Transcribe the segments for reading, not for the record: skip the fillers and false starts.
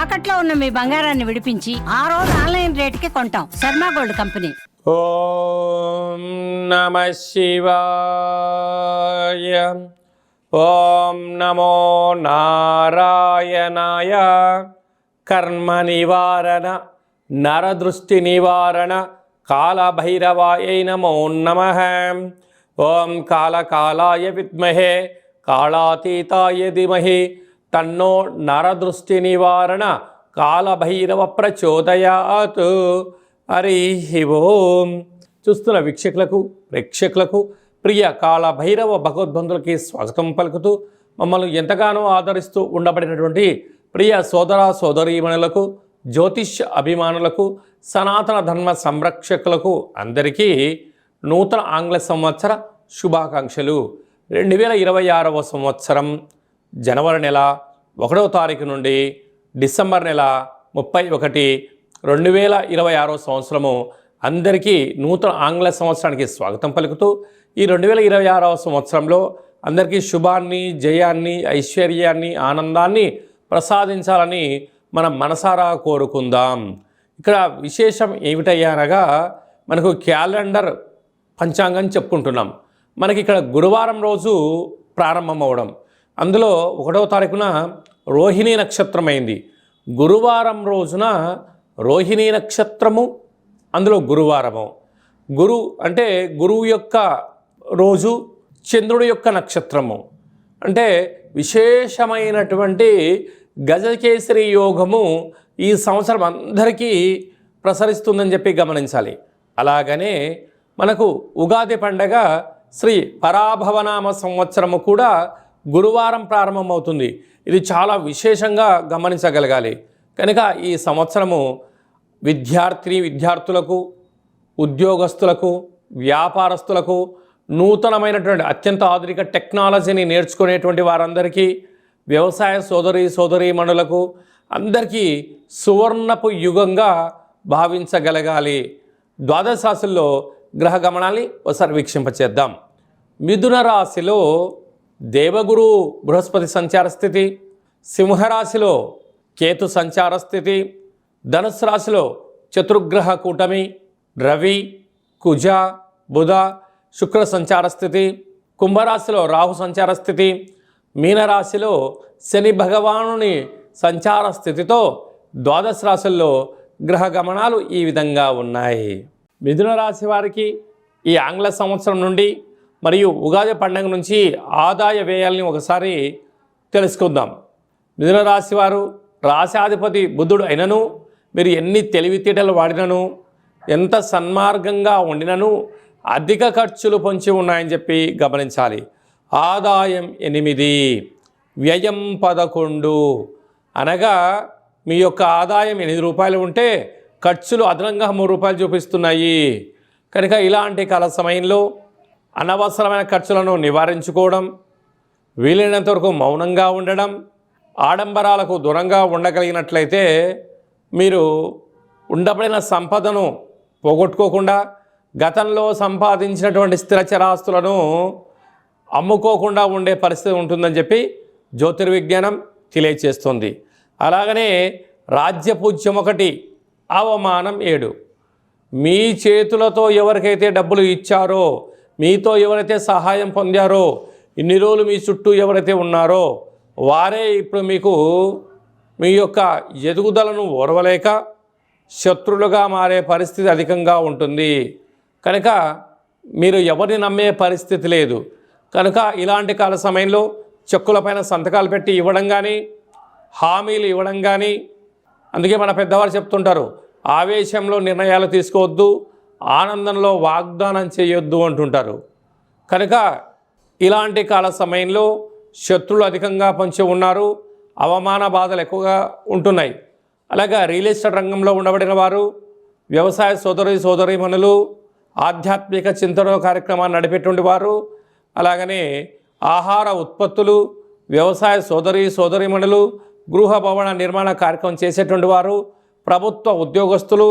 తాకట్లో ఉన్న మీ బంగారాన్ని విడిపించి ఆ రోజు ఆన్లైన్ రేటుకి కొంటాం. Sharma gold company. ఓం నమః శివాయ. ఓం నమో నారాయణాయ. కర్మ నివారణ నరదృష్టి నివారణ కాళభైరవాయ నమో నమః. ఓం కాళకాలాయ విద్మహే కాళాతీతాయ ధీమహి తన్నో నరదృష్టి నివారణ కాళభైరవ ప్రచోదయాత్. హరి ఓం. చూస్తున్న వీక్షకులకు ప్రేక్షకులకు ప్రియ కాళభైరవ భగవద్బంధులకి స్వాగతం పలుకుతూ మమ్మల్ని ఎంతగానో ఆదరిస్తూ ఉండబడినటువంటి ప్రియ సోదర సోదరీమణులకు జ్యోతిష్య అభిమానులకు సనాతన ధర్మ సంరక్షకులకు అందరికీ నూతన ఆంగ్ల సంవత్సర శుభాకాంక్షలు. 2026వ సంవత్సరం జనవరి నెల 1వ తారీఖు నుండి డిసెంబర్ నెల 31, 2026వ సంవత్సరము అందరికీ నూతన ఆంగ్ల సంవత్సరానికి స్వాగతం పలుకుతూ ఈ 2026వ సంవత్సరంలో అందరికీ శుభాన్ని, జయాన్ని, ఐశ్వర్యాన్ని, ఆనందాన్ని ప్రసాదించాలని మనం మనసారా కోరుకుందాం. ఇక్కడ విశేషం ఏమిటయ్యానగా మనకు క్యాలెండర్ పంచాంగం చెప్పుకుంటున్నాం. మనకి ఇక్కడ గురువారం రోజు ప్రారంభం అవడం, అందులో 1వ తారీఖున రోహిణీ నక్షత్రం అయింది. గురువారం రోజున రోహిణీ నక్షత్రము, అందులో గురువారము. గురు అంటే గురువు యొక్క రోజు, చంద్రుడి యొక్క నక్షత్రము. అంటే విశేషమైనటువంటి గజకేసరి యోగము ఈ సంవత్సరం అందరికీ ప్రసరిస్తుందని చెప్పి గమనించాలి. అలాగనే మనకు ఉగాది పండగ శ్రీ పరాభవనామ సంవత్సరము కూడా గురువారం ప్రారంభమవుతుంది. ఇది చాలా విశేషంగా గమనించగలగాలి. కనుక ఈ సంవత్సరము విద్యార్థులకు, ఉద్యోగస్తులకు, వ్యాపారస్తులకు, నూతనమైనటువంటి అత్యంత ఆధునిక టెక్నాలజీని నేర్చుకునేటువంటి వారందరికీ, వ్యవసాయ సోదరీమణులకు అందరికీ సువర్ణపు యుగంగా భావించగలగాలి. ద్వాదశ రాశుల్లో గ్రహ గమనాన్ని ఒకసారి వీక్షింపచేద్దాం. మిథున రాశిలో దేవగురు బృహస్పతి సంచార స్థితి, సింహరాశిలో కేతు సంచార స్థితి, ధనుసు రాశిలో చతుర్గ్రహ కూటమి రవి, కుజ, బుధ, శుక్ర సంచార స్థితి, కుంభరాశిలో రాహు సంచార స్థితి, మీనరాశిలో శని భగవానుని సంచార స్థితితో ద్వాదశ రాశుల్లో గ్రహ గమనాలు ఈ విధంగా ఉన్నాయి. మిథున రాశి వారికి ఈ ఆంగ్ల సంవత్సరం నుండి మరియు ఉగాది పండుగ నుంచి ఆదాయ వ్యయాల్ని ఒకసారి తెలుసుకుందాం. మిథున రాశి వారు రాశాధిపతి బుధుడు అయినను మీరు ఎన్ని తెలివితేటలు వాడినను, ఎంత సన్మార్గంగా ఉండినను అధిక ఖర్చులు పొంచి ఉన్నాయని చెప్పి గమనించాలి. ఆదాయం 8, వ్యయం 11. అనగా మీ యొక్క ఆదాయం 8 రూపాయలు ఉంటే ఖర్చులు అదనంగా 3 రూపాయలు చూపిస్తున్నాయి. కనుక ఇలాంటి కాల సమయంలో అనవసరమైన ఖర్చులను నివారించుకోవడం, వీలైనంత వరకు మౌనంగా ఉండడం, ఆడంబరాలకు దూరంగా ఉండగలిగినట్లయితే మీరు ఉండబడిన సంపదను పోగొట్టుకోకుండా, గతంలో సంపాదించినటువంటి స్థిరచరాస్తులను అమ్ముకోకుండా ఉండే పరిస్థితి ఉంటుందని చెప్పి జ్యోతిర్విజ్ఞానం తెలియచేస్తుంది. అలాగనే రాజ్యపూజ్యం 1, అవమానం 7. మీ చేతులతో ఎవరికైతే డబ్బులు ఇచ్చారో, మీతో ఎవరైతే సహాయం పొందారో, ఇన్ని రోజులు మీ చుట్టూ ఎవరైతే ఉన్నారో వారే ఇప్పుడు మీకు మీ యొక్క ఎదుగుదలను ఓర్వలేక శత్రులుగా మారే పరిస్థితి అధికంగా ఉంటుంది. కనుక మీరు ఎవరిని నమ్మే పరిస్థితి లేదు. కనుక ఇలాంటి కాల సమయంలో చెక్కులపైన సంతకాలు పెట్టి ఇవ్వడం కానీ, హామీలు ఇవ్వడం కానీ, అందుకే మన పెద్దవారు చెప్తుంటారు, ఆవేశంలో నిర్ణయాలు తీసుకోవద్దు, ఆనందంలో వాగ్దానం చేయొద్దు అంటుంటారు. కనుక ఇలాంటి కాల సమయంలో శత్రులు అధికంగా పొంచి ఉన్నారు, అవమాన బాధలు ఎక్కువగా ఉంటున్నాయి. అలాగే రియల్ ఎస్టేట్ రంగంలో ఉండబడిన వారు, వ్యవసాయ సోదరీమణులు, ఆధ్యాత్మిక చింతన కార్యక్రమాన్ని నడిపేటువంటి వారు, అలాగనే ఆహార ఉత్పత్తులు, వ్యవసాయ సోదరీమణులు, గృహ భవన నిర్మాణ కార్యక్రమం చేసేటువంటి వారు, ప్రభుత్వ ఉద్యోగస్తులు,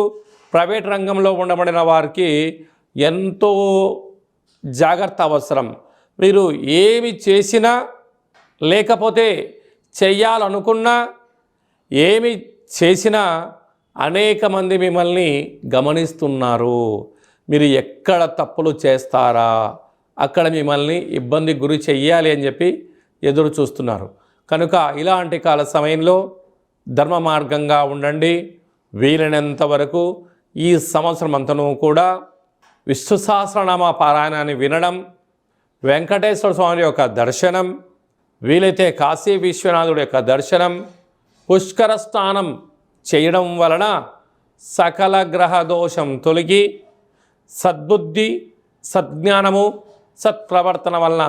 ప్రైవేట్ రంగంలో ఉండబడిన వారికి ఎంతో జాగ్రత్త అవసరం. మీరు ఏమి చేసినా, లేకపోతే చెయ్యాలనుకున్నా, ఏమి చేసినా అనేక మంది మిమ్మల్ని గమనిస్తున్నారు. మీరు ఎక్కడ తప్పులు చేస్తారా అక్కడ మిమ్మల్ని ఇబ్బంది గురి చెయ్యాలి అని చెప్పి ఎదురు చూస్తున్నారు. కనుక ఇలాంటి కాల సమయంలో ధర్మ మార్గంగా ఉండండి. వీలైనంత వరకు ఈ సంవత్సరం అంతను కూడా విష్ణు సహస్రనామ పారాయణాన్ని వినడం, వెంకటేశ్వర స్వామి యొక్క దర్శనం, వీలైతే కాశీ విశ్వనాథుడి యొక్క దర్శనం, పుష్కర స్నానం చేయడం వలన సకల గ్రహ దోషం తొలగి సద్బుద్ధి, సద్జ్ఞానము, సత్ప్రవర్తన వలన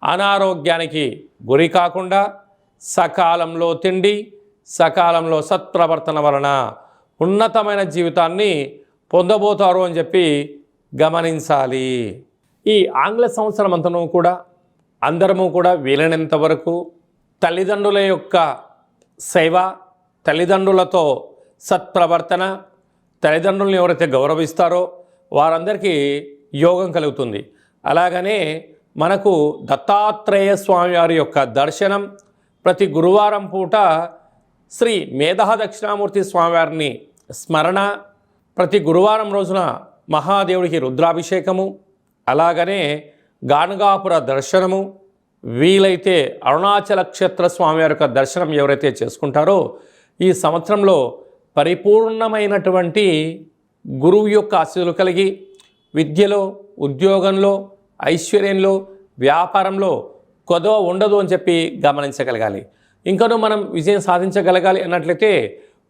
అనారోగ్యానికి గురి కాకుండా సకాలంలో తిండి, సకాలంలో సత్ప్రవర్తన వలన ఉన్నతమైన జీవితాన్ని పొందబోతారు అని చెప్పి గమనించాలి. ఈ ఆంగ్ల సంవత్సరం అంతను కూడా అందరము కూడా వీలైనంత వరకు తల్లిదండ్రుల యొక్క సేవ, తల్లిదండ్రులతో సత్ప్రవర్తన, తల్లిదండ్రులను ఎవరైతే గౌరవిస్తారో వారందరికీ యోగం కలుగుతుంది. అలాగనే మనకు దత్తాత్రేయ స్వామి వారి యొక్క దర్శనం, ప్రతి గురువారం పూట శ్రీ మేధా దక్షిణామూర్తి స్వామివారిని స్మరణ, ప్రతి గురువారం రోజున మహాదేవుడికి రుద్రాభిషేకము, అలాగనే గాణగాపుర దర్శనము, వీలైతే అరుణాచల క్షేత్ర స్వామివారి యొక్క దర్శనం ఎవరైతే చేసుకుంటారో ఈ సంవత్సరంలో పరిపూర్ణమైనటువంటి గురువు యొక్క ఆశీస్సులు కలిగి విద్యలో, ఉద్యోగంలో, ఐశ్వర్యంలో, వ్యాపారంలో కొదవ ఉండదు అని చెప్పి గమనించగలగాలి. ఇంకనూ మనం విజయం సాధించగలగాలి అన్నట్లయితే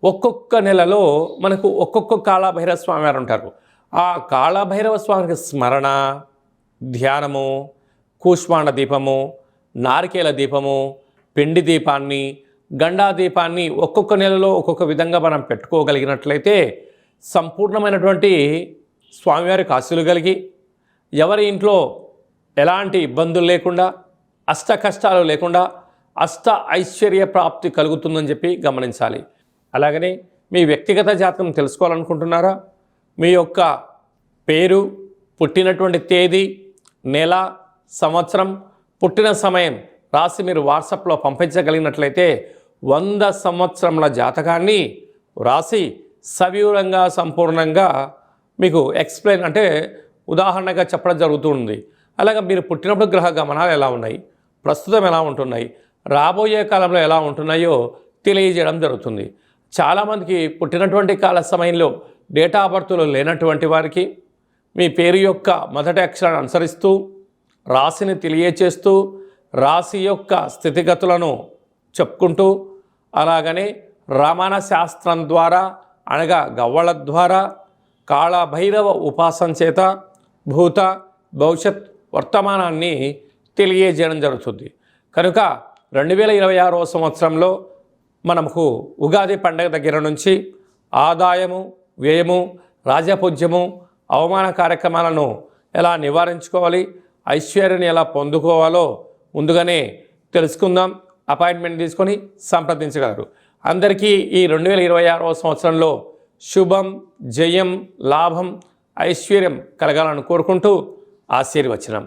ఒక్కొక్క నెలలో మనకు ఒక్కొక్క కాళభైరవ స్వామి వారు ఉంటారు. ఆ కాళభైరవ స్వామికి స్మరణ, ధ్యానము, కూష్మాండ దీపము, నారికేల దీపము, పిండి దీపాన్ని, గండా దీపాన్ని ఒక్కొక్క నెలలో ఒక్కొక్క విధంగా మనం పెట్టుకోగలిగినట్లయితే సంపూర్ణమైనటువంటి స్వామివారికి ఆశీస్సులు కలిగి ఎవరి ఇంట్లో ఎలాంటి ఇబ్బందులు లేకుండా, అష్ట కష్టాలు లేకుండా అష్ట ఐశ్వర్య ప్రాప్తి కలుగుతుందని చెప్పి గమనించాలి. అలాగనే మీ వ్యక్తిగత జాతకం తెలుసుకోవాలనుకుంటున్నారా? మీ యొక్క పేరు, పుట్టినటువంటి తేదీ, నెల, సంవత్సరం, పుట్టిన సమయం రాసి మీరు వాట్సాప్లో పంపించగలిగినట్లయితే 100 సంవత్సరముల జాతకాన్ని రాసి సవివరంగా, సంపూర్ణంగా మీకు ఎక్స్ప్లెయిన్ అంటే ఉదాహరణగా చెప్పడం జరుగుతుంది. అలాగే మీరు పుట్టినప్పుడు గ్రహ గమనాలు ఎలా ఉన్నాయి, ప్రస్తుతం ఎలా ఉంటున్నాయి, రాబోయే కాలంలో ఎలా ఉంటున్నాయో తెలియజేయడం జరుగుతుంది. చాలామందికి పుట్టినటువంటి కాల సమయంలో డేటా ఆఫ్ బర్త్లో లేనటువంటి వారికి మీ పేరు యొక్క మొదటి అక్షరాన్ని అనుసరిస్తూ రాశిని తెలియచేస్తూ రాశి యొక్క స్థితిగతులను చెప్పుకుంటూ, అలాగనే రమణ శాస్త్రం ద్వారా అనగా గవ్వళ ద్వారా కాళభైరవ ఉపాసన చేత భూత, భవిష్యత్, వర్తమానాన్ని తెలియజేయడం జరుగుతుంది. కనుక 2026వ సంవత్సరంలో మనకు ఉగాది పండగ దగ్గర నుంచి ఆదాయము, వ్యయము, రాజపూజ్యము, అవమాన కార్యక్రమాలను ఎలా నివారించుకోవాలి, ఐశ్వర్యాన్ని ఎలా పొందుకోవాలో ముందుగానే తెలుసుకుందాం. అపాయింట్మెంట్ తీసుకొని సంప్రదించగలరు. అందరికీ ఈ 2026వ సంవత్సరంలో శుభం, జయం, లాభం, ఐశ్వర్యం కలగాలని కోరుకుంటూ ఆశీర్వచనం.